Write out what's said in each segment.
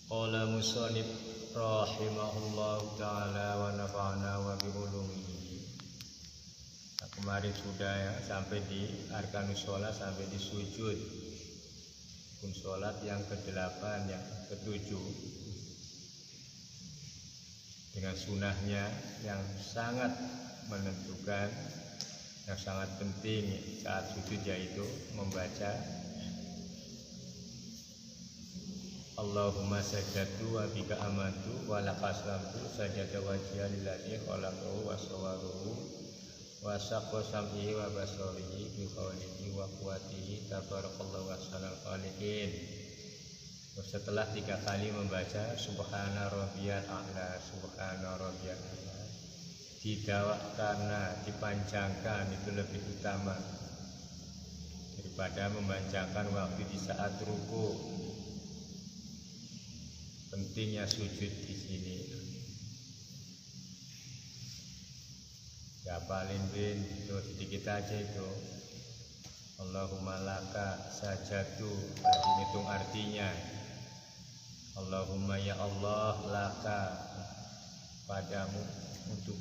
Qala musannif rahimahullahu ta'ala wa nafa'ana wa bi ulumihi. Nah, kemarin sudah ya, sampai di arkanus sholat, sampai di sujud pun sholat yang ke-8, yang ke-7 dengan sunahnya yang sangat menentukan, yang sangat penting saat sujud, yaitu membaca Allahumma sajadtu wa bika amantu wa laqaslamtu sajada wajhiya lillazi khalaqahu wa sawwaruhu wa saqqa sam'ihi wa basarihi bi qawlihi wa quwwatihi tabarakallahu ahsanul khaliqin. Setelah 3 kali membaca subhana rabbiyal a'la, subhana rabbiyal a'la, didawakkan, dipanjangkan, itu lebih utama daripada memanjangkan waktu di saat ruku. Pentingnya sujud di sini. Ya paling itu sedikit aja itu. Allahumma laka sajatu, hitung artinya. Allahumma ya Allah, laka, padamu, untuk,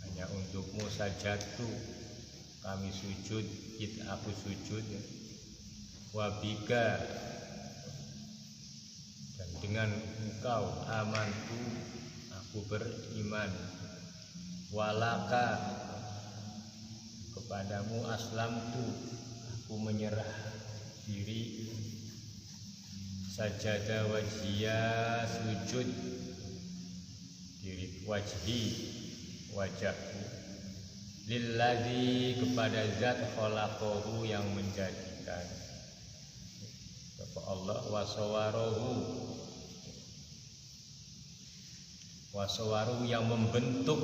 hanya untukmu sajatu, kami sujud, aku sujud. Wabika, dan dengan engkau, amantu, aku beriman. Walaka, kepadamu aslamtu, aku menyerah diri. Sajada wajhiya, sujud diri, wajhi, wajahku, lilladzi, kepada zat khalaqahu, yang menjadikan, Allah, wasawaruhu, yang membentuk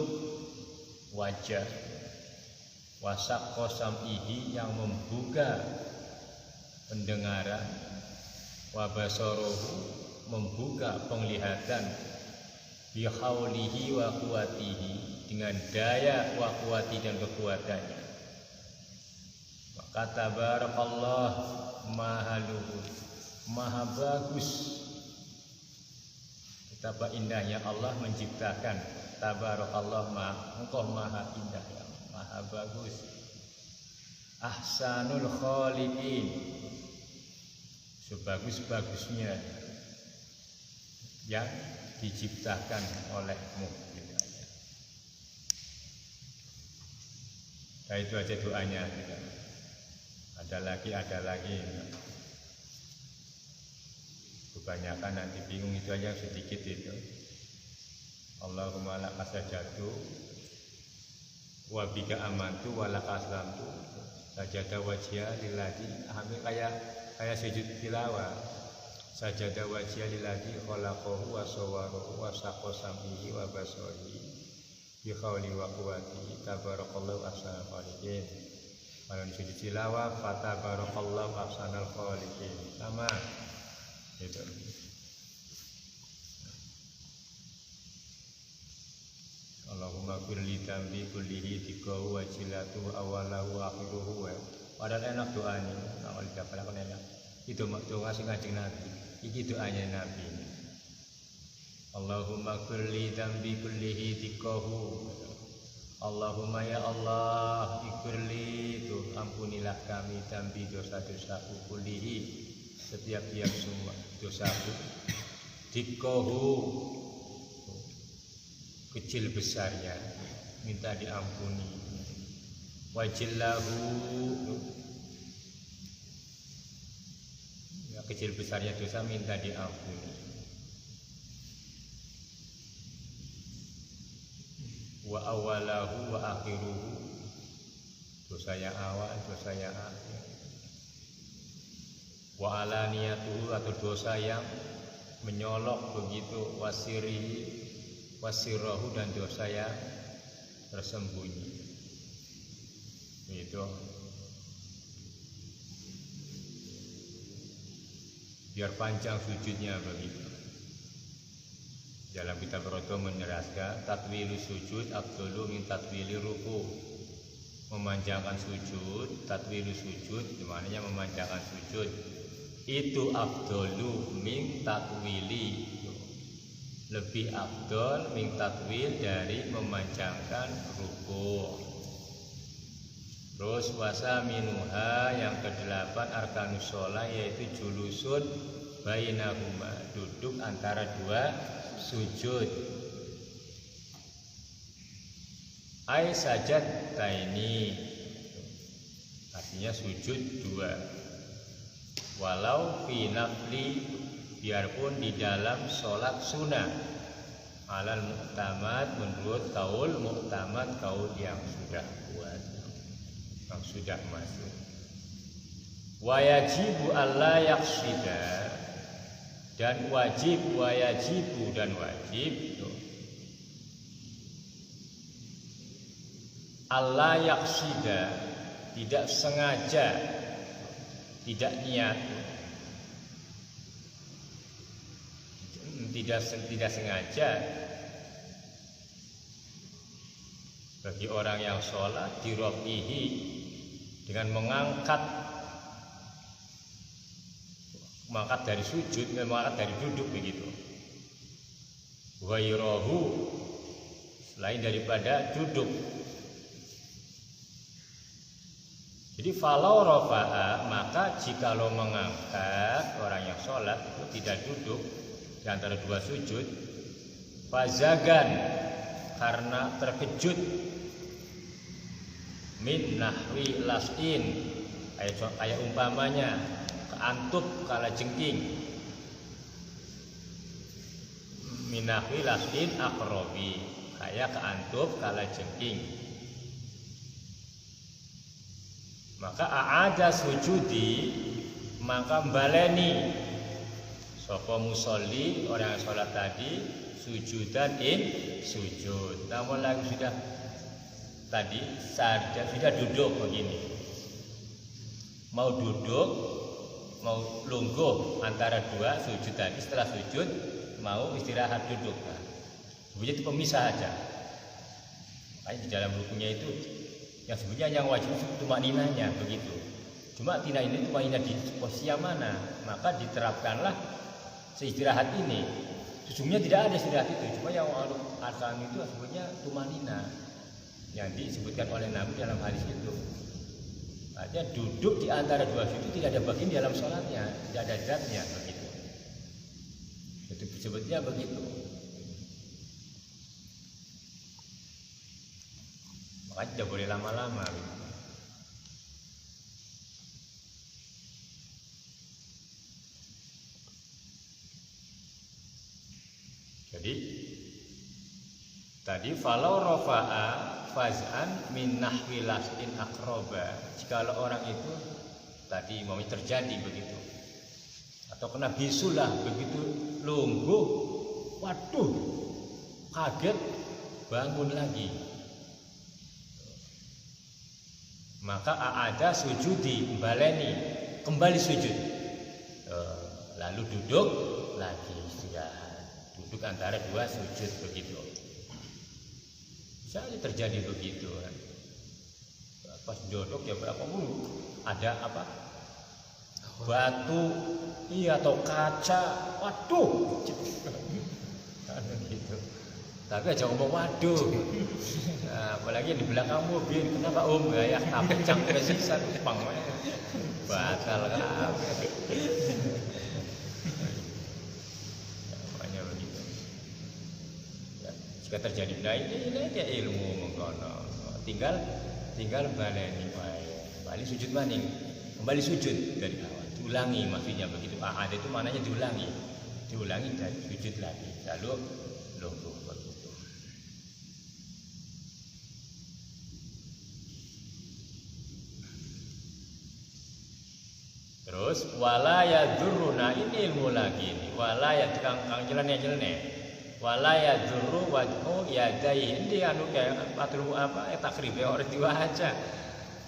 wajah, wasaqqa sam'ihi, yang membuka pendengaran, wabasaruhu, membuka penglihatan, bihaulihi wa quwwatihi, dengan daya wa quwwati, dan kekuatannya. Maka tabarakallah, maha luhur, maha bagus, betapa indahnya Allah menciptakan. Tabarakallah, engkau maha indah, ya, maha bagus. Ahsanul khaliqin, sebagus-bagusnya yang diciptakan olehmu. Nah, itu aja doanya. Ada lagi. Kebanyakan nanti bingung, itu aja sedikit itu. Allahumma laka sajadtu wa bika amantu wa laka aslamtu sajada wajhiya lillazi, hampir kayak sujud tilawah. Sajada wajhiya lillazi khalaqahu wa sawwarahu wa saqqa sam'ihi wa basarihi bi hauli wa quwwati tabarakallahu ahsanul khaliqin. Kalau sujud tilawah fatabarakallahu ahsanul khaliqin, sama itu. Allahumma firli dambi kullihi dikahu wa jilatu awalahu akhiruhu. Padahal enak doanya, kalau dapatkan enak. Itu doa sing Kanjeng Nabi. Iki doanya Nabi. Allahumma firli dambi kullihi dikahu. Allahumma ya Allah, ikfirli, itu ampunilah kami dambi, dosa-dosaku, kullihi, setiap-tiap semua dosaku, dikohu, kecil besarnya, minta diampuni, wajillahu, ya, kecil besarnya dosa minta diampuni, wa awalahu wa akhiruhu, dosa yang awal, dosa yang akhir, wa alaniyatuhu, atau dosa yang menyolok begitu, wasirahu, dan dosa yang tersembunyi. Itu biar panjang sujudnya begitu. Dalam kitab Rodo menjelaskan tatwilu sujud afdalu min tatwili ruku. Memanjangkan sujud, tatwilu sujud, maknanya memanjangkan sujud itu afdolu min tatwili, lebih afdol min tatwil dari memanjangkan ruku'. Terus wasa minuha yang kedelapan arkanus sholat yaitu julusun bainahuma, duduk antara dua sujud. Ai sajad taini, artinya sujud dua. Walau fi nafli, biarpun di dalam sholat sunnah. Alal mu'tamad, menurut kaul mu'tamad, kaul yang sudah kuat, yang sudah masuk. Wayajibu alla yaksida, dan wajib, wayajibu dan wajib alla yaksida, tidak sengaja, tidak niat, tidak sengaja. Bagi orang yang sholat dirofihi, dengan mengangkat dari sujud, mengangkat dari duduk begitu. Ghairahu, selain daripada duduk. Jadi falau rafa'a, maka jikalau mengangkat orang yang sholat itu tidak duduk di antara dua sujud, fazagan, karena terkejut, min nahwi las'in, kayak umpamanya keantuk kala jengking, min nahwi las'in akrobi, kayak keantuk kala jengking, maka a'ada sujudi, maka baleni sapa musolli, orang yang sholat tadi, sujudan in sujud. Namun lagi sudah tadi sudah duduk begini, mau duduk, mau lungguh antara dua sujud tadi, setelah sujud mau istirahat duduk. Nah, itu pemisah aja. Makanya di dalam rukunnya itu yang sebenarnya yang wajib itu tumakninahnya begitu. Cuma tidak ini tumakninah di posisi yang mana, maka diterapkanlah seistirahat ini. Sesungguhnya tidak ada istirahat itu, cuma yang arkan itu sebenarnya tumakninah yang disebutkan oleh Nabi dalam hadis itu. Artinya duduk di antara dua sujud tidak ada bagian dalam sholatnya, tidak ada zatnya begitu. Itu disebutnya begitu. Makanya tidak boleh lama-lama. Jadi tadi falau rafa'a faz'an min nahwi las'in akroba, jika orang itu tadi mau terjadi begitu, atau kena bisulah begitu lungguh, waduh, kaget, bangun lagi, maka a'ada sujudi, baleni, kembali sujud, lalu duduk lagi, duduk antara dua sujud begitu. Bisa terjadi begitu kan. Pas duduk ya berapa mulu ada apa? Batu, iya, atau kaca, waduh, gitu. Tapi aja ngomong waduh. Nah, apalagi di belakang mobil, kenapa om ya tapi cangkir sisa pang, batal kan. Jika terjadi ini dia ilmu mengkono, tinggal baleni balik sujud maning, kembali sujud dari awal, diulangi maksudnya begitu. Ada itu maknanya diulangi dan sujud lagi, lalu lungguh begitu. Terus wala yadzuruna, ini ilmu lagi nih, wala ya kang jelene wala yadzuru wajhu yadai, ini anu kayak patul apa takrib ya orang diwaca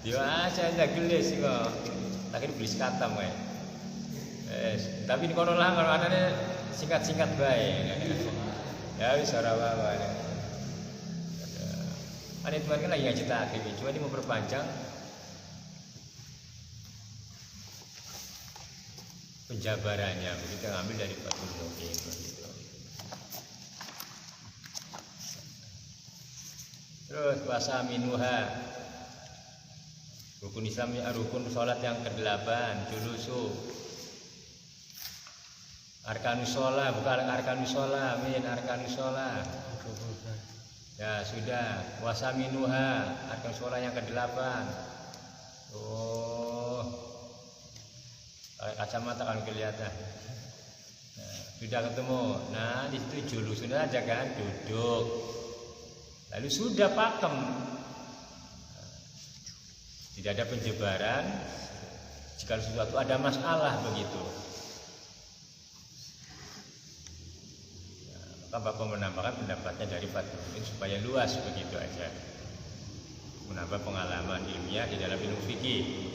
aja gelis kok takrib gelis katam kae. Tapi di kono lah kalau anane singkat-singkat bae. Ya wis ora apa-apa. Ada teman kan lagi ngaji takrib, cuma dia mau perpanjang. penjabarannya kita ngambil dari Fathul Mu'in begitu. Terus wasaminuha rukun Islam, rukun sholat yang ke-8 julusu arkanus sholat, bukan arkanus sholat, amin, arkanus sholat ya sudah. Wasaminuha arkanus sholat yang ke-8. Oh, kacamata kan kelihatan. Nah, sudah ketemu. Nah, di situ julusun aja kan, duduk. Lalu sudah pakem. Tidak ada penjebaran. Jika sesuatu ada masalah begitu. Nah, maka Bapak menambahkan pendapatnya dari Fathul Mu'in supaya luas begitu aja. Menambah pengalaman ilmiah di dalam ilmu fikih.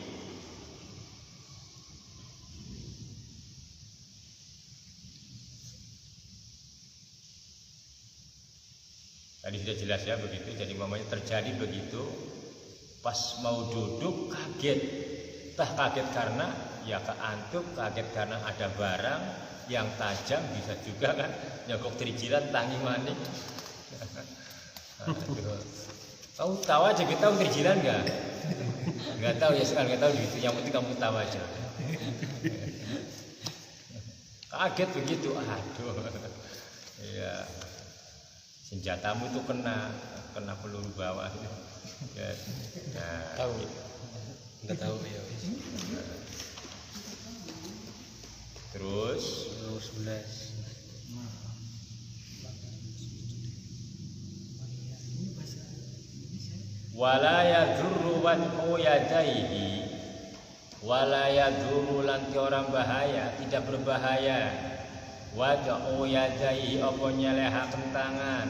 Tadi sudah jelas ya begitu. Jadi mamanya terjadi begitu. Pas mau duduk kaget. Entah kaget karena ya keantuk, kaget karena ada barang yang tajam, bisa juga kan nyokok terijilan tangi manik. Kamu tahu aja, kita tahu terijilan nggak? Nggak tahu ya, sekarang nggak tahu gitu. Yang penting kamu tahu aja. Kaget begitu, aduh. Ya, senjatamu itu kena peluru bawah. Ya, nah, tahu, nggak tahu ya. Terus 11. wala yadzurru wad'u yadaihi wala yadzurru lanti orang bahaya, tidak berbahaya wad'u yadaihi apa nyelehaken tangan.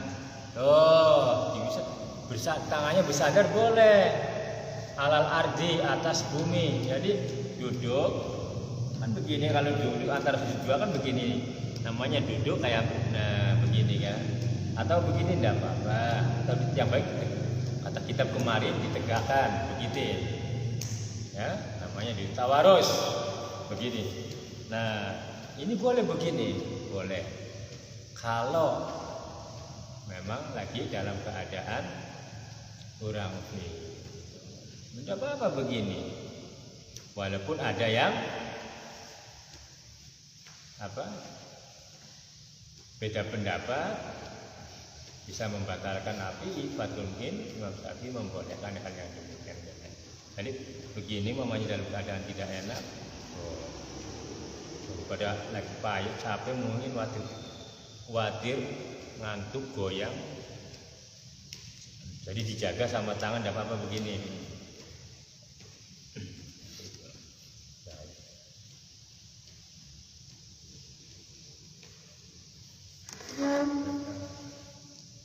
Oh, bisa tangannya bersandar boleh alal ardi, atas bumi. Jadi duduk kan begini, kalau duduk antara sujud dua kan begini, namanya duduk kayak nah begini kan, atau begini enggak apa-apa, atau yang baik kata kitab kemarin ditegakkan begitu ya, namanya ditawarus begini. Nah ini boleh begini, boleh kalau memang lagi dalam keadaan kurang fit. Tidak apa-apa begini, walaupun ada yang beda pendapat bisa membatalkan api. Fathul Mu'in Imam Syafi'i membolehkan hal yang demikian. Jadi begini mamanya dalam keadaan tidak enak, daripada lagi payah capek mungkin wadir ngantuk goyang, jadi dijaga sama tangan, tidak apa-apa begini.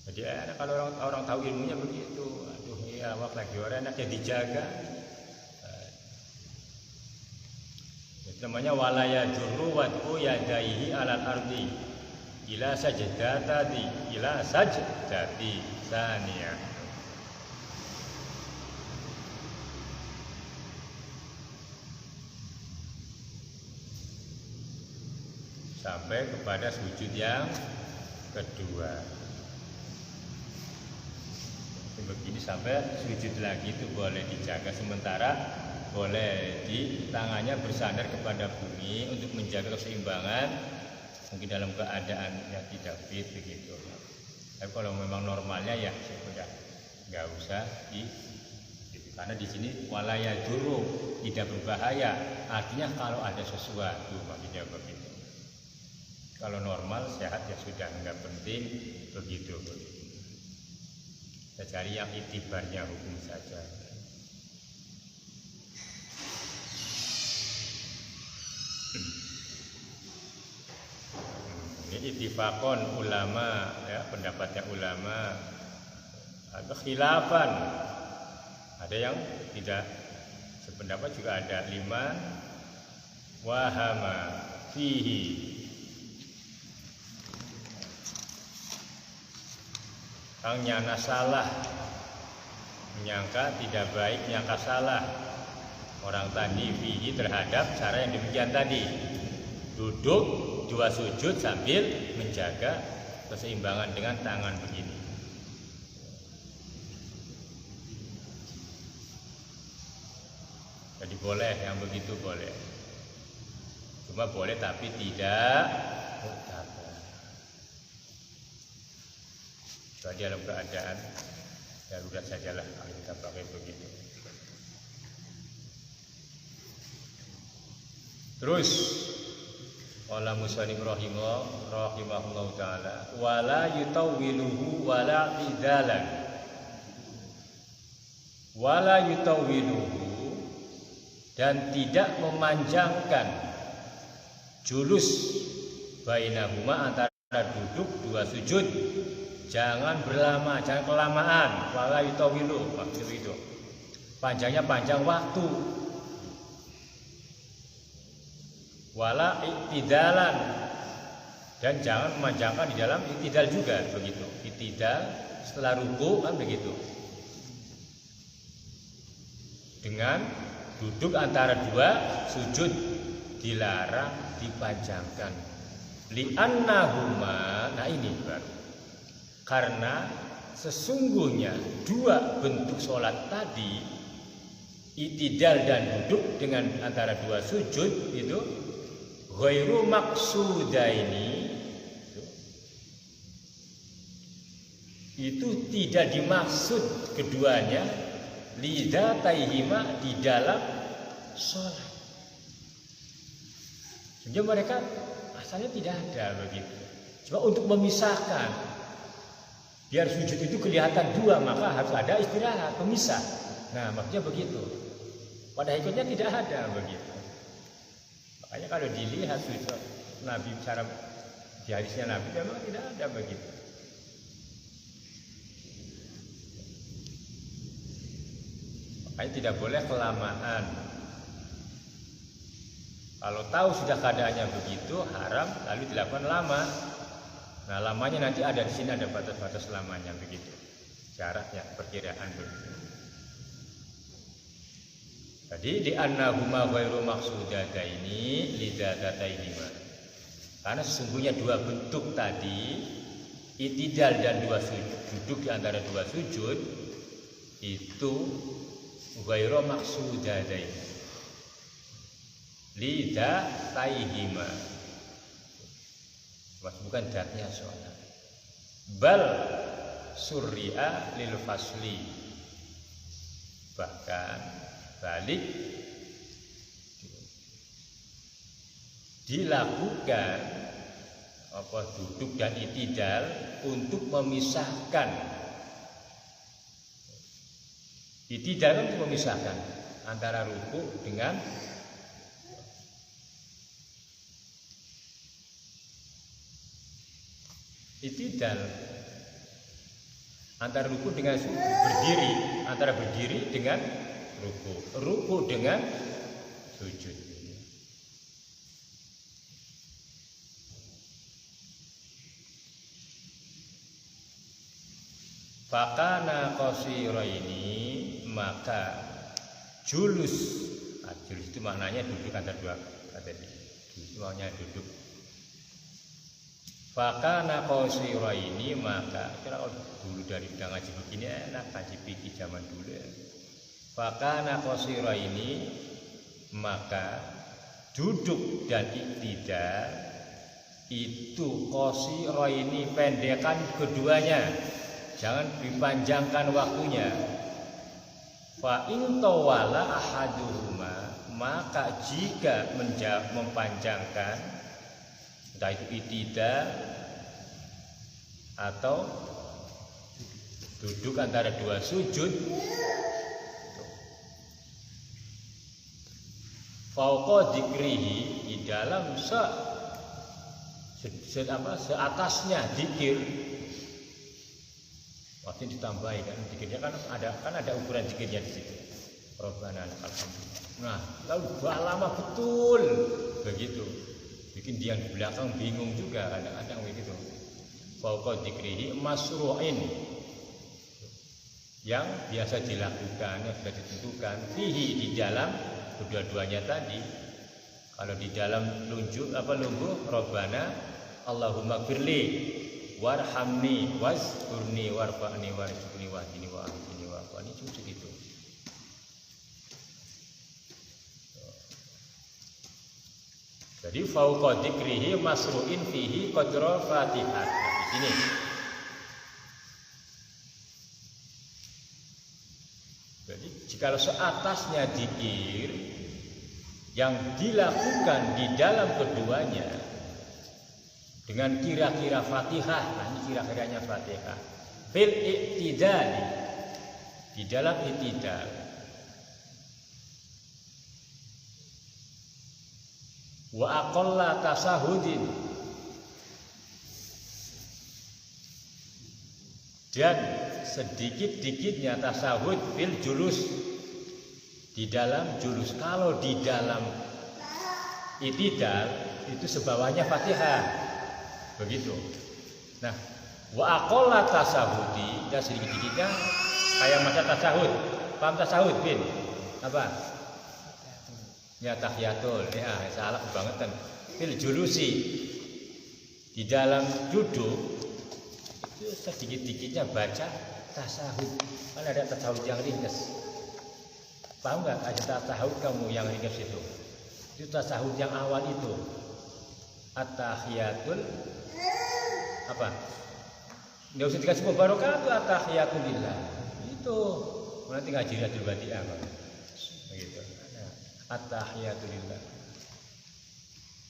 Jadi enak kalau orang tahu ilmunya begitu. Aduh ya, awak lagi orang enak ya dijaga. Itu namanya walaya jurru wad'u yadaihi alal ardi ila sajdati saniyah. Sampai kepada sujud yang kedua. Begini sampai sujud lagi itu boleh dijaga sementara, boleh di tangannya bersandar kepada bumi untuk menjaga keseimbangan, mungkin dalam keadaan yang tidak fit begitu. Tapi kalau memang normalnya ya sudah nggak usah karena di sini walaya dulu tidak berbahaya, artinya kalau ada sesuatu maksudnya begitu. Kalau normal sehat ya sudah, nggak penting begitu. Kita cari yang itibarnya hukum saja. Ini ittifaqon ulama ya, pendapatnya ulama. Ada khilafan, ada yang tidak sependapat juga ada. 5 wahama fihi, kang nyana salah, menyangka tidak baik, menyangka salah orang tadi fihi terhadap cara yang demikian tadi. Duduk 2 sujud sambil menjaga keseimbangan dengan tangan begini. Jadi boleh, yang begitu boleh. Cuma boleh tapi tidak mutlak. Jadi dalam keadaan darurat sajalah kalau kita pakai begitu. Terus qala musannif rahimahullahu taala wala yutawwiluhu wala idalan. Wala yutawwiluhu, dan tidak memanjangkan julus bainahuma, antara duduk 2 sujud. Jangan berlama, jangan kelamaan. Wala yutawilu, maksud itu panjangnya panjang waktu. Wala iktidalan, dan jangan memanjangkan di dalam iktidal juga begitu. Iktidal setelah ruku kan begitu. Dengan duduk antara 2 sujud dilarang dipanjangkan. Li'annahuma, nah ini baru. Karena sesungguhnya 2 bentuk sholat tadi, iktidal dan duduk dengan antara 2 sujud itu ghairu maksudaini, itu tidak dimaksud keduanya lidzataihima di dalam sholat. Sehingga mereka asalnya tidak ada begitu. Cuma untuk memisahkan, biar sujud itu kelihatan 2, maka harus ada istirahat pemisah. Nah, maksudnya begitu. Pada hakikatnya tidak ada begitu. Makanya kalau dilihat sujud Nabi cara di hadisnya Nabi memang tidak ada begitu. Makanya tidak boleh kelamaan. Kalau tahu sudah keadaannya begitu, haram lalu dilakukan lama. Nah, lamanya nanti ada di sini, ada batas-batas lamanya begitu. Syaratnya perkiraan begitu. Jadi di annahuma ghairu maksudataini lidzataihima. Karena sesungguhnya 2 bentuk tadi, iktidal dan 2 sujud, duduk di antara 2 sujud itu ghairu maksudataini lidzataihima. Bukan zatnya sholat. Bal surri'a lil fasli, bahkan balik dilakukan duduk dan iktidal untuk memisahkan. Iktidal kan untuk memisahkan antara ruku dengan iktidal, antara ruku dengan berdiri, antara berdiri dengan ruku dengan sujud. Fakana qasiraini, maka julus. Julus itu maknanya duduk antara 2 tadi. Julus itu maknanya duduk. Fakana qasiraini, maka kira dulu dari bidang ngaji begini enak, ngaji fikih zaman dulu ya. Fakana qasiraini, maka duduk dan iktidal itu qasiraini, pendekan keduanya, jangan dipanjangkan waktunya. Fa in tawala ahaduhuma, maka jika mempanjangkan entah itu iktidal atau duduk antara 2 sujud, fauqa dzikrihi, di dalam seatasnya zikir. Waktu ditambahi kan zikirnya kan ada ukuran zikirnya di situ. Rabbana alhamdulillah. Nah, lalu lama betul begitu. Bikin dia di belakang bingung juga kadang-kadang begitu. Fauqa dzikrihi masru'in, yang biasa dilakukan, yang sudah ditentukan, fihi, di dalam kedua-duanya tadi, Kalau di dalam lungguh Rabbana Allahumma firli warhamni wazkurni warfa'ni warzuqni wahdini wa'afini wa'afani, cukup gitu. Jadi fauqa dzikrihi masru'in fihi qadra Fatihah. Nah, di sini. Jadi jika seatasnya dzikir yang dilakukan di dalam keduanya dengan kira-kira Fatihah, nah ini kira-kiranya Fatihah. Fil i'tidali, di dalam i'tidal. Wa aqalla tasahudin, dan sedikit-dikitnya tasahud fil julus, di dalam julus. Kalau di dalam i'tidal itu sebawahnya Fatihah, begitu. Nah, wa aqalla tasahudi, dan sedikit-dikitnya kayak masa tasahud. Paham tasahud, Bin? Apa? Ya tahiyatul. Ya, salah kebangetan. Fil julusi, di dalam duduk itu sedikit-dikitnya baca tasahud. Kan ada tasahud yang ringkas. Paham nggak? Ada tasahud kamu yang ringkas itu. Itu tasahud yang awal itu. At-tahiyatul apa? Nggak usah dikasih mubarakatuh, at-tahiyatul lillah. Itu nanti ngaji Riyadul Badi'ah begitu. At-tahiyatul lillah.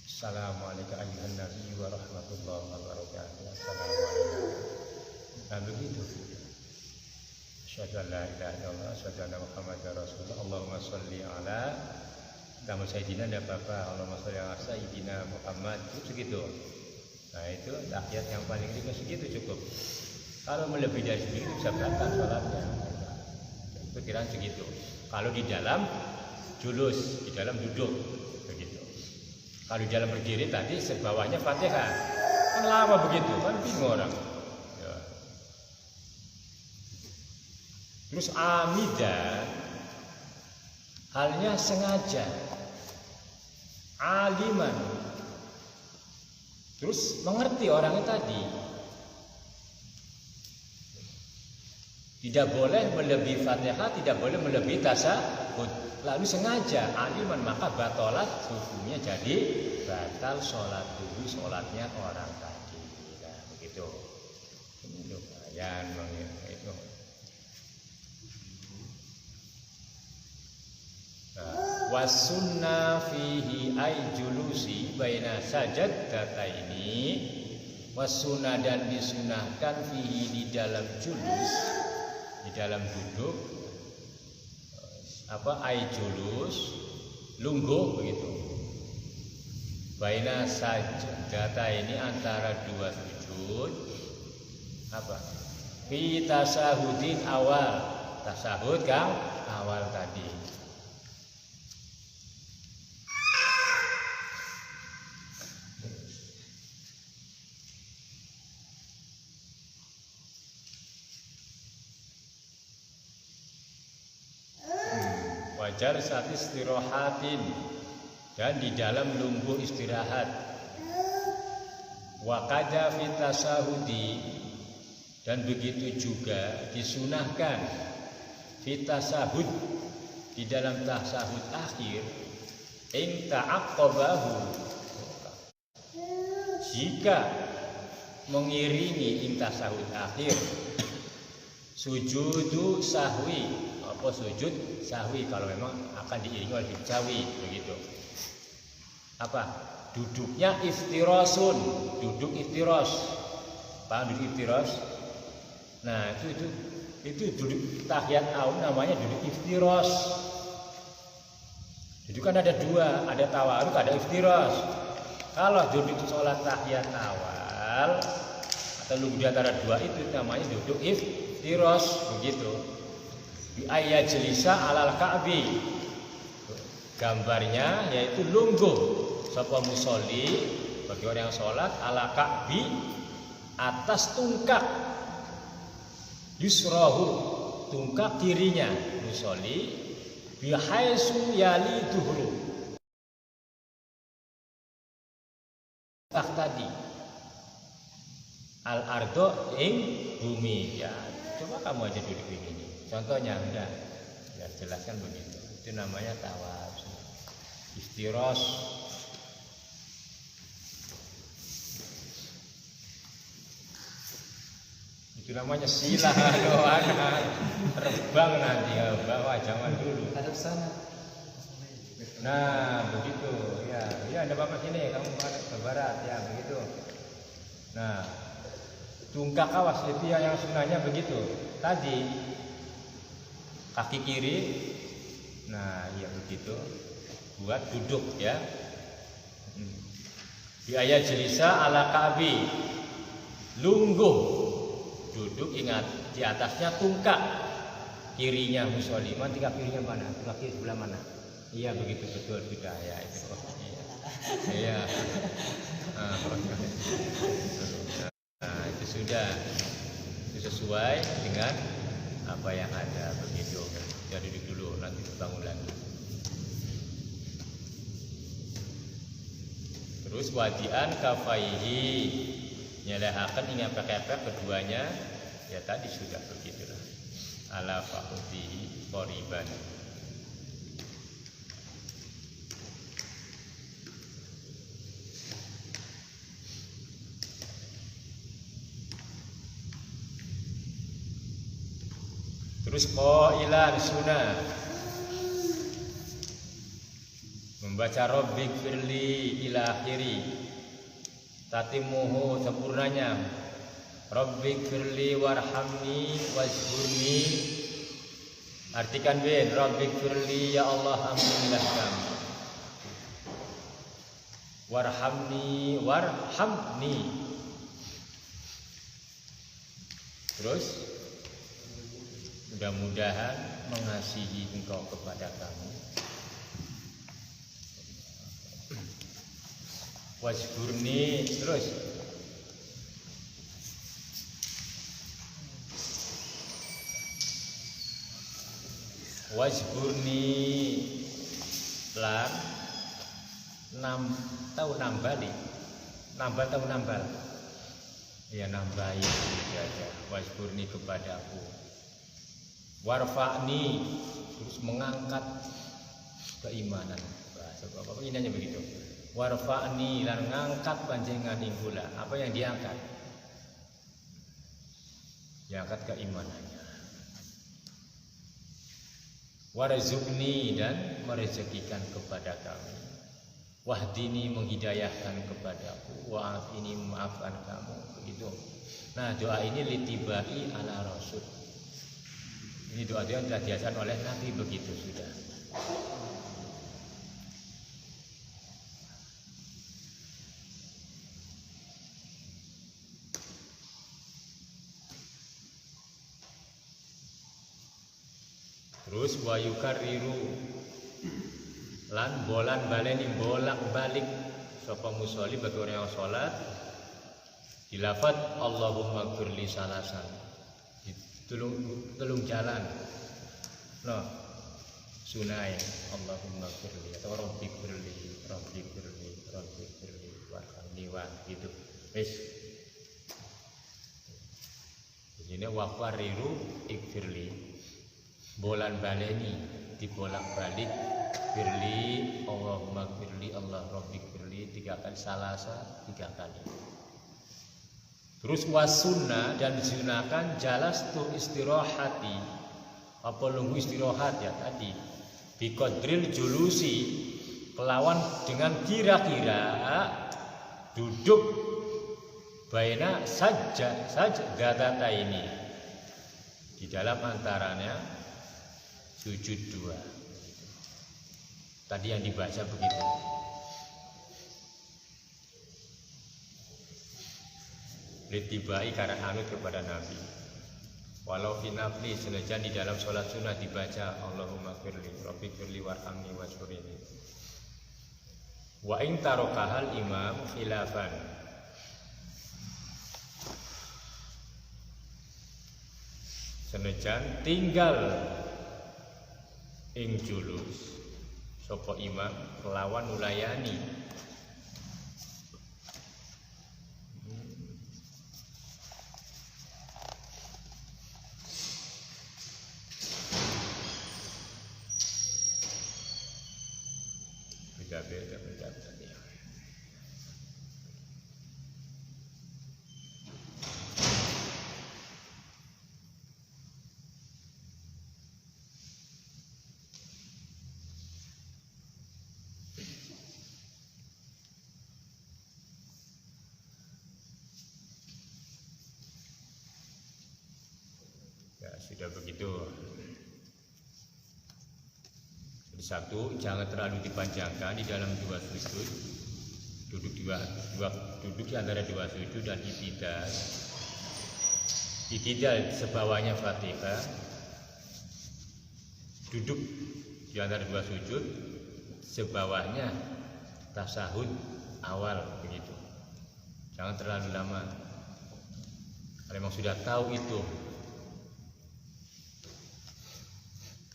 Assalamualaikum ayyuhan nabi wa rahmatullahi wa barakatuh. Assalamualaikum. Nah begitu. Asyhadu an la ilaha illallah, asyhadu anna Muhammadar Rasulullah. Allahumma sholli ala Nama Sayyidina ada apa? Allahumma sholli ala Sayyidina Muhammad. Itu segitu. Nah itu tahiyat yang paling ringkas, segitu cukup. Kalau melebihi dari segitu bisa batal sholatnya. Itu kira segitu. Kalau di dalam julus, di dalam duduk, begitu. Kalau di dalam berdiri tadi sebawahnya Fatihah. Kan lama begitu, kan bingung orang. Ya. Terus amidan, halnya sengaja, aliman, terus mengerti orangnya tadi. Tidak boleh melebihi Fatihah, tidak boleh melebihi tasahud. Lalu sengaja aliman, maka batalat hukumnya jadi batal sholat dulu, sholatnya orang tadi. Nah, begitu. Ini lumayan itu. Wasunna fihi ay julusi baina sajaddataini, wasunna dan disunahkan fihi di dalam julus, di dalam duduk apa ay julus lungguh begitu, baina sajaddataini antara dua sujud apa fi tasahudin awal, tasahud kang awal tadi. Wajar saat istirahatin, dan di dalam lungguh istirahat. Wakada fitasahudi, dan begitu juga disunahkan fitasahud, di dalam tasahud akhir. In ta'aqqabahu, jika mengiringi tasahud akhir sujudu sahwi, apa sujud sahwi, kalau memang akan diiringi oleh sahwi begitu. Apa? Duduknya iftirasun, duduk iftiras. Paham duduk iftiras? Nah, itu duduk tahiyat awal namanya duduk iftiras. Duduk kan ada dua, ada tawaruk, ada iftiras. Kalau duduk sholat tahiyat awal atau lungguh di antara dua itu namanya duduk iftiras begitu. Bi ayyajlisa alal ka'bi, gambarnya yaitu lungguh sapa musolli, bagi orang yang sholat ala ka'bi, atas tungkak yusrahu, tungkak kirinya musolli, bihaisu yali duhru, tadi al ardo ing bumi ya. Coba kamu aja duduk begini. Contohnya udah ya jelaskan begitu. Itu namanya tawasul. Istiros. Itu namanya sila doa terbang nanti ya bawa zaman dulu. Hadap sana. Nah begitu ya, ya ada bapak sini kamu ke barat ya begitu. Nah tungkak awas itu yang sunahnya begitu. Tadi kaki kiri, nah ya begitu. Buat duduk ya. Di ayat jelisa ala ka'bi, lungguh duduk ingat di atasnya tungkak kirinya musoliman, tinggal kirinya mana? Tinggal kiri sebelah mana? Iya begitu betul sudah ya itu. Iya. Nah, itu sudah itu sesuai dengan apa yang ada begitu. Ya duduk dulu nanti bangun lagi. Terus wadian kafaihi nyalahaken ingat kepek keduanya ya tadi sudah begitulah. Ala fakhdihi qoriban. Terus qailan sunnah membaca rabbik firli ila akhiri tatimuhu sempurnanya rabbik firli warhamni wajburni artikan bin rabbik firli ya Allah ampunilah kami warhamni terus mudah-mudahan mengasihi engkau kepada kami. Wajburni terus. Wajburni lan nambali. Nambal nambal. Ya nambahi saja. Wajburni kepadaku. Warfa'ni terus mengangkat keimanan bahasa Bapak ini hanya begitu. Warfa'ni lan ngangkat panjenengan ingkula apa yang diangkat? Diangkat keimanannya. Warzuqni dan merezekikan kepada kami. Wahdini menghidayahkan kepadaku. Wa'afini memaafkan kamu begitu. Nah doa ini litibai ala rasul. Ini doa yang telah diajarkan oleh Nabi begitu sudah. Terus wayukariru lan bolan baleni bolak balik sapa musolli bagi orang yang sholat dilafat Allahumma gfirli salasan. Telung jalan no sunai Allahumma gfirli atau rabbi gfirli warhamni wa gitu wis ini waqariru ikfirli bolan baleni dibolak balik firli Allahumma gfirli Allah rabbi gfirli 3 kali salasa 3 kali. Terus wasunnah dan disunahkan jalastu istirahati apa nunggu istirahat ya tadi biqadril julusi kelawan dengan kira-kira duduk baina sajdata ini di dalam antaranya sujud 2 tadi yang dibaca begitu. Litibai karena anut kepada Nabi. Walau finafli senajan di dalam sholat sunnah dibaca Allahumma firli, Rabbi firli warhamni wajburni. Wa in tarokahal imam khilafan. Senajan tinggal ing julus sapa imam kelawan nulayani beda pendapat ya. Ya sudah begitu. Satu, jangan terlalu dipanjangkan di dalam dua sujud. Duduk duduk di antara dua sujud dan itidal. Itidal sebawahnya Fatihah. Duduk di antara dua sujud, sebawahnya tasahud awal begitu. Jangan terlalu lama. Kalau memang sudah tahu itu,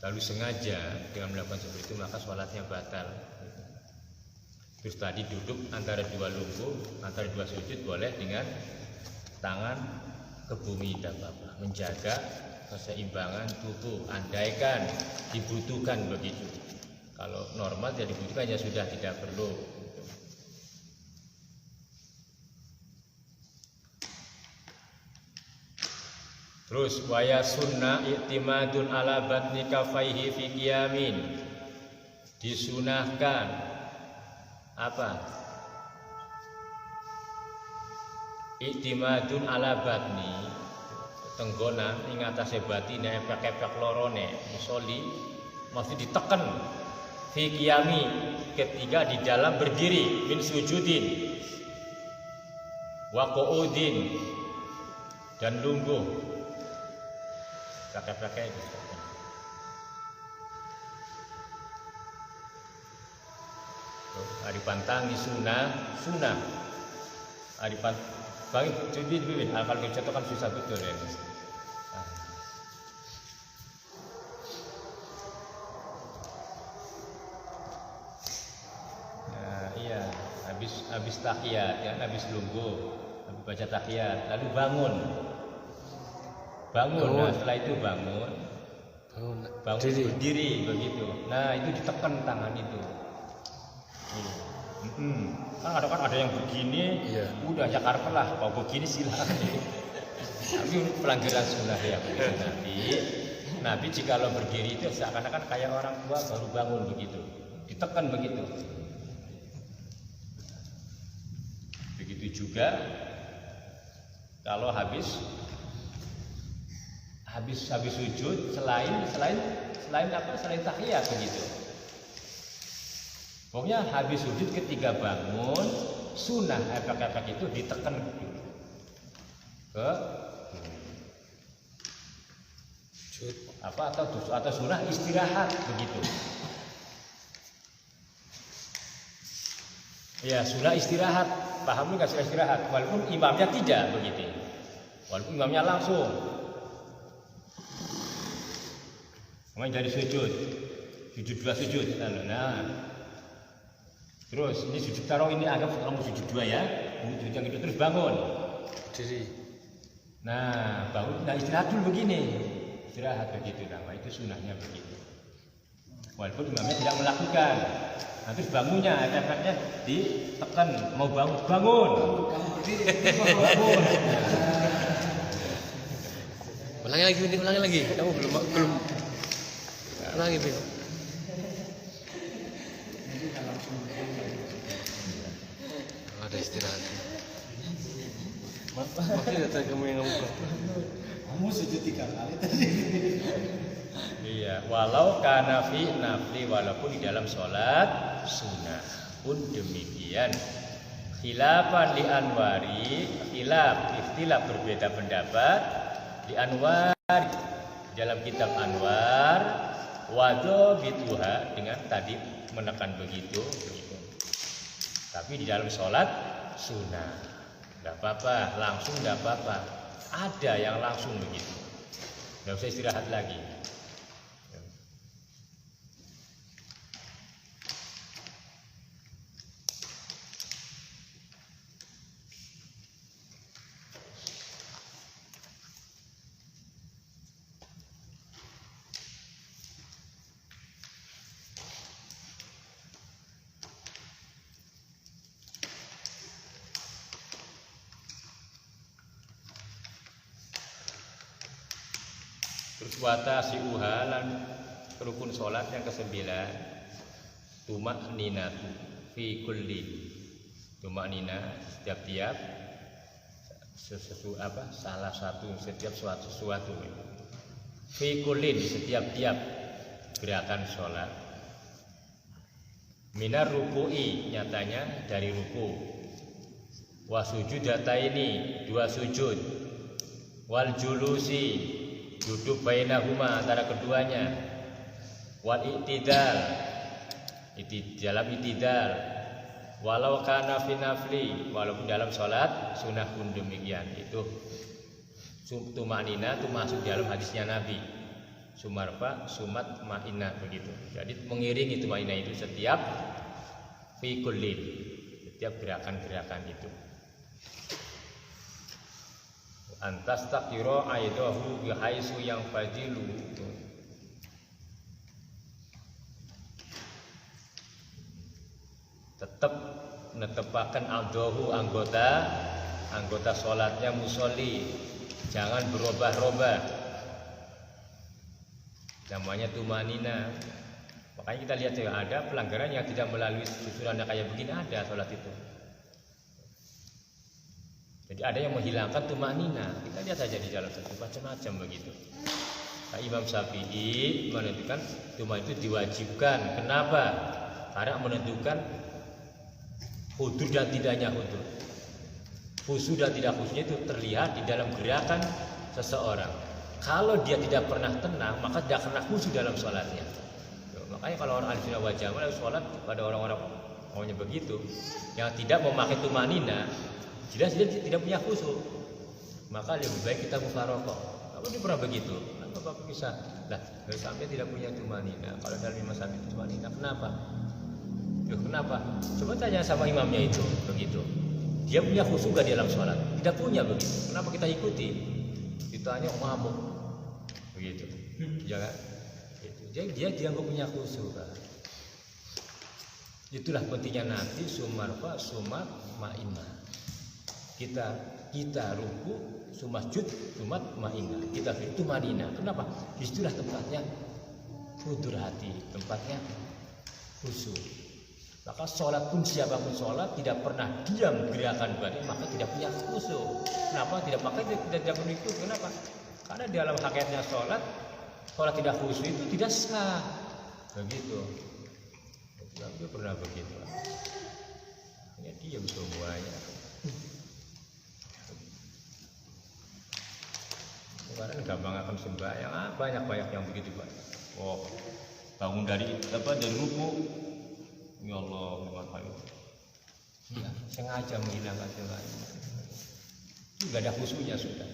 lalu sengaja dengan melakukan seperti itu, maka sholatnya batal. Terus tadi duduk antara dua lumpuh, antara dua sujud boleh dengan tangan ke bumi, tidak apa-apa, menjaga keseimbangan tubuh. Andaikan dibutuhkan begitu. Kalau normal tidak dibutuhkan ya sudah, tidak perlu. Terus waya sunnah i'timadun ala batni kafaihi fi qiyamin. Disunahkan apa? I'timadun ala batni, tenggonan ing atase batine epek-epek lorone musoli mesti ditekan fi qiyami ketika di dalam berdiri, min sujudin wa qu'udin dan lungguh. Pakai gitu. Ari pantangi sunnah. Ari pantangi jadi dibibin. Kalau dicontohkan susah betul ya. Nah, iya, habis tahiyat ya, habis lungguh, habis baca tahiyat, lalu bangun. Nah setelah itu bangun berdiri begitu. Nah itu ditekan tangan itu. Kan ada yang begini, iya. Udah ya karpelah, kalau begini silakan. Tapi pelanggaran sunnah ya Nabi jika lo berdiri itu seakan-akan kayak orang tua baru bangun begitu, ditekan begitu. Begitu juga kalau habis sujud selain apa? Selain tahiyat begitu. Pokoknya habis sujud ketika bangun sunnah efek-efek itu ditekan ke apa atau sunnah istirahat begitu. Ya sunnah istirahat, paham nggak sunnah istirahat? Walaupun imamnya tidak begitu, walaupun imamnya langsung. Dari sujud dua sujud. Nah, terus ini sujud taruh ini anggap kamu sujud dua ya, sujud yang itu terus bangun. Diri. Nah, bangun, nah istirahat dulu begini, istirahat begitu. Nah, itu sunnahnya begitu. Walaupun imamnya tidak melakukan. Nah, terus bangunnya, efeknya ditekan, mau bangun. Bangun. Ulangi lagi. Kamu belum. Ulangi Bin. Ada istirahat. Makanya tadi kamu yang ngomong. Kamu sujud 3 kali tadi. Iya, walau kana fi nafli, walaupun di dalam sholat sunnah pun demikian. Khilafan li anwari, ikhtilaf berbeda pendapat di anwar dalam kitab Anwar. Wadhabituha dengan tadi menekan begitu. Tapi di dalam sholat sunnah, tidak apa-apa, langsung tidak apa-apa. Ada yang langsung begitu, tidak usah istirahat lagi. Watasi'uha lan rukun salat yang ke-9 tumakninatu fi kulli. Tumaknina setiap salah satu setiap sesuatu fi kullin setiap gerakan salat. Minar ruku'i nyatanya dari ruku. Wa sujudataini 2 sujud. Wal julusi duduk bainahuma antara keduanya. Wal i'tidal dalam i'tidal. Walau kana fi nafli, walaupun dalam salat sunah pun demikian. Itu tumanina itu masuk dalam hadisnya Nabi. Sumarfa sumat ma'ina begitu. Jadi mengiringi tumanina itu setiap fi kullin, setiap gerakan-gerakan itu. Antas takiro aidahu bihaisu yang fajilu. Tetap netepakan aldohu anggota sholatnya musolli, jangan berubah-ubah. Namanya tumanina. Makanya kita lihat ya, ada pelanggaran yang tidak melalui susunan kayak begini, ada sholat itu. Jadi ada yang menghilangkan tumanina. Kita lihat saja di dalam satu macam-macam begitu. Nah, Imam Syafi'i menentukan tumanina itu diwajibkan. Kenapa? Karena menentukan hudur dan tidaknya hudur, khusyuk dan tidak khusyuknya itu terlihat di dalam gerakan seseorang. Kalau dia tidak pernah tenang, maka tidak kena khusyuk dalam sholatnya. Makanya kalau orang ahli sunnah wal jamaah sholat pada orang-orang maunya begitu, yang tidak memakai tumanina, jelas dia tidak punya khusyuk. Maka lebih baik kita mufaroqah. Apa dia pernah begitu? Kenapa Bapak bisa? Lah, sampai tidak punya tumanina. Kalau dalam Imam Syafi'i tumanina, kenapa? Kenapa? Coba tanya sama imamnya itu begitu. Dia punya khusyuk gak di dalam sholat? Tidak punya begitu. Kenapa kita ikuti? Ditanya mabuk begitu. Jangan. Dia nggak punya khusyuk. Itulah pentingnya nanti sumarfa sumat ma'imah. Kita ruku sumajud sumat ma'imah. Kita itu madinah. Kenapa? Disitulah tempatnya hudur hati, tempatnya khusyuk. Maka sholat pun siapapun sholat tidak pernah diam gerakan badan, maka tidak punya khusyuk. Kenapa? Tidak perlu ikut. Kenapa? Karena dalam hakikatnya sholat tidak khusyuk itu tidak sah. Begitu. Dia pernah begitu. Hanya diam semuanya. Sekarang gampang akan sembahyang. Banyak yang begitu Pak. Oh, bangun dari ruku. Ya Allah, ya, sengaja menghilangkan sengaja. Itu nggak ada khusyuknya sudah.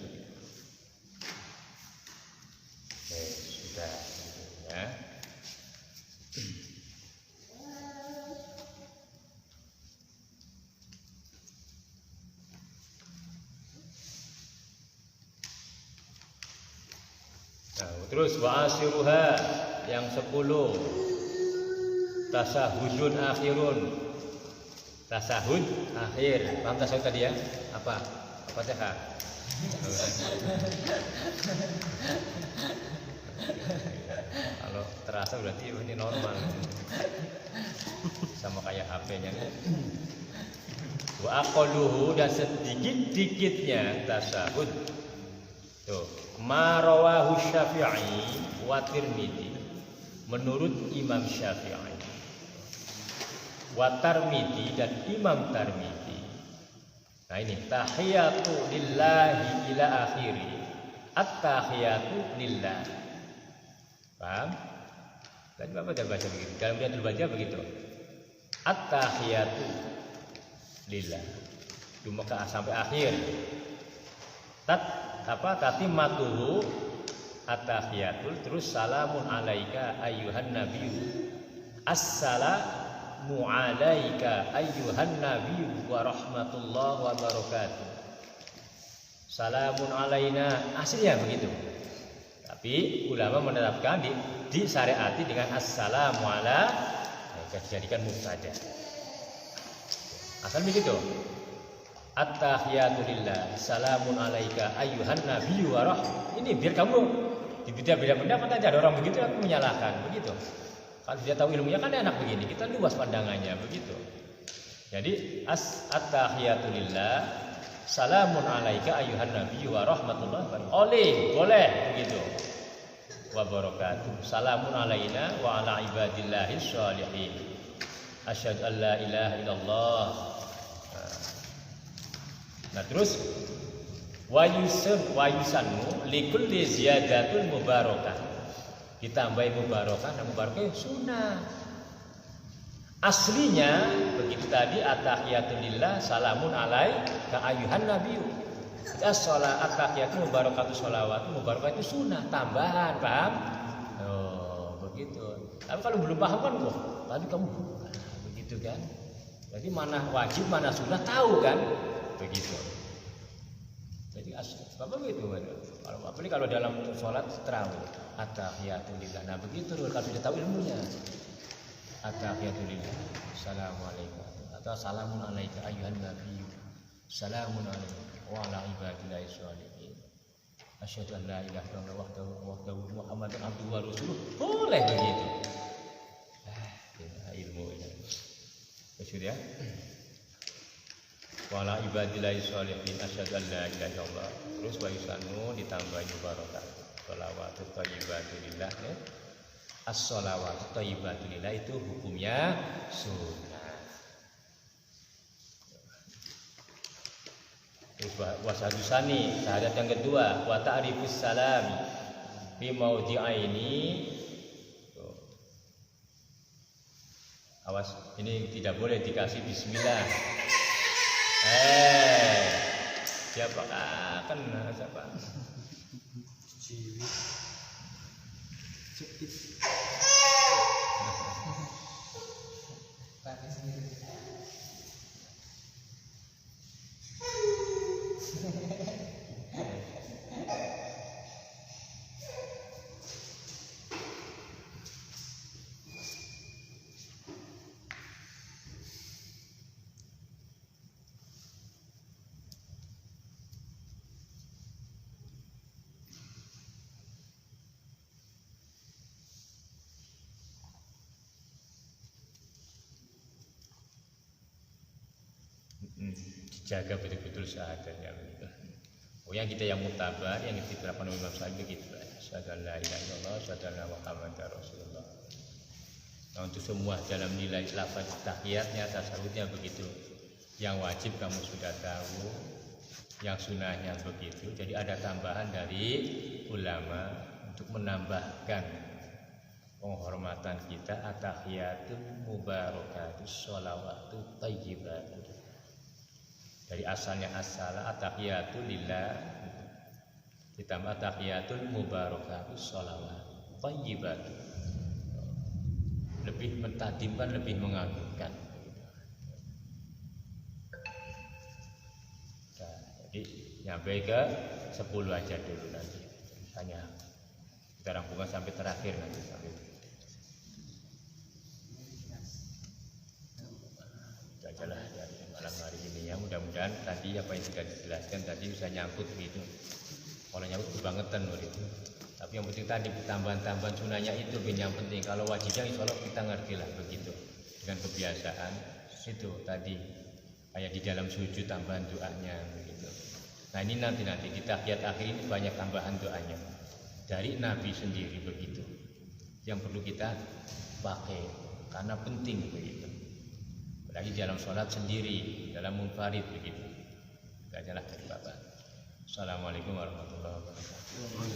Sudah, ya. Nah, terus wa'asiruha yang 10. Tasahudun akhirun. Tasahud akhir. Paham tasahud tadi ya? Apa Fatihah? Kalau terasa berarti ini normal. Sama kayak HP-nya. Wa aqalluhu dan sedikit-dikitnya tasahud. Tuh, ma rawahu Syafi'i wa Tirmidzi. Menurut Imam Syafi'i wa Tirmidzi dan Imam Tirmidzi. Nah ini tahiyatu lillahi ila akhiri. At-tahiyatu lillah. Paham? Tadi Bapak sudah baca begitu. Dalam Riyadhul Baja begitu. At-tahiyatu lillah. Cuma sampai akhir. Tatimatuhu at-tahiyatul terus salamun alaika ayyuhan nabiyyu. Assalamu alaika ayyuhan nabiyyu wa rahmatullahi wa barakatuh. Salamun alaina, aslinya begitu. Tapi ulama menerapkan disyariati dengan assalamu alaika, dijadikan mubtada. Asal begitu. At-tahiyatu lillah, salamun alaika ayyuhan nabiyyu wa rahmatullahi. Ini biar kamu Kita beda pendapat aja, ada orang begitu aku menyalahkan begitu. Kalau dia tahu ilmunya kan enak begini, kita luas pandangannya begitu. Jadi at-tahiyatu lillah, salamun alaika ayuhan nabiyyu wa rahmatullahi wa barakatuh. Boleh begitu. Wa barakatuh. Salamun alaina wa ala ibadillahis sholihin. Asyhadu an la ilaha illallah. Nah terus wa yusannu likulli ziyadatul mubarakah. Ditambahi mubarakah, nah mubarakah sunnah. Aslinya begitu tadi at-tahiyatulillah salamun alaika ayuhan nabiyyu. At-tahiyatu mubarakatuh sholawat, mubarakah itu sunnah, tambahan, paham? Oh, begitu. Tapi kalau belum paham kan kok, tadi kamu begitu kan? Jadi mana wajib, mana sunnah tahu kan? Begitu. Jadi apa begitu? Kalau apalagi kalau dalam sholat tarawih, at-tahiyatulillah. Nah begitu kalau sudah tahu ilmunya. At-tahiyatulillah, assalamualaikum atau salamun alaika ayuhan nabiyyu, salamun alaika wa ala ibadillahi sholihin, asyhadu an la ilaha illallah wahdahu muhammadan abduhu wa rasuluh. Boleh begitu. Ya, ilmu ini. Sudah ya? Wa ala ibadillahi sholihin, asyhadu an la ilaha illallah. Terus wa yusannu ditambah barakah. Shalawatut thayyibatulillah ya. As-sholawat thayyibatulillah itu hukumnya sunnah. Terus wasadusani syahadat yang kedua wa ta'rifus salami fi maudhi'aini. Awas ini tidak boleh dikasih bismillah. Siapa kan siapa? Dijaga betul-betul syahadatnya begitu. Yang kita yang mutabar, yang diterapkan oleh Imam Syafi'i begitu. Asyhadu an la ilaha illallah, asyhadu anna Muhammadar Rasulullah. Nah, untuk semua dalam nilai lafaz tahiyatnya, tasawufnya begitu. Yang wajib kamu sudah tahu, yang sunahnya begitu. Jadi ada tambahan dari ulama untuk menambahkan penghormatan kita at-tahiyatul mubarakatus sholawatut thayyibatun. Dari asalnya at-tahiyatu lillah ditambah tahiyatul mubarakatus sholawat thayyibatun. Lebih mentadimkan, lebih mengagungkan. Nah, jadi nyampe ke 10 aja dulu nanti. Hanya kita rangkuman sampai terakhir nanti sampai. Jajalah dari malam hari ini ya, mudah-mudahan tadi apa yang sudah dijelaskan tadi bisa nyangkut gitu. Kalau nyangkut kebangetan loh itu. Tapi yang penting tadi tambahan-tambahan sunahnya itu yang penting. Kalau wajibnya insya Allah kita ngerti lah begitu. Dengan kebiasaan itu tadi kayak di dalam sujud tambahan doanya begitu. Nah ini nanti di tahiyat akhir ini banyak tambahan doanya dari Nabi sendiri begitu. Yang perlu kita pakai karena penting begitu. Lagi dalam sholat sendiri, dalam munfarid begitu. Bacalah dari Bapak. Assalamualaikum warahmatullahi wabarakatuh.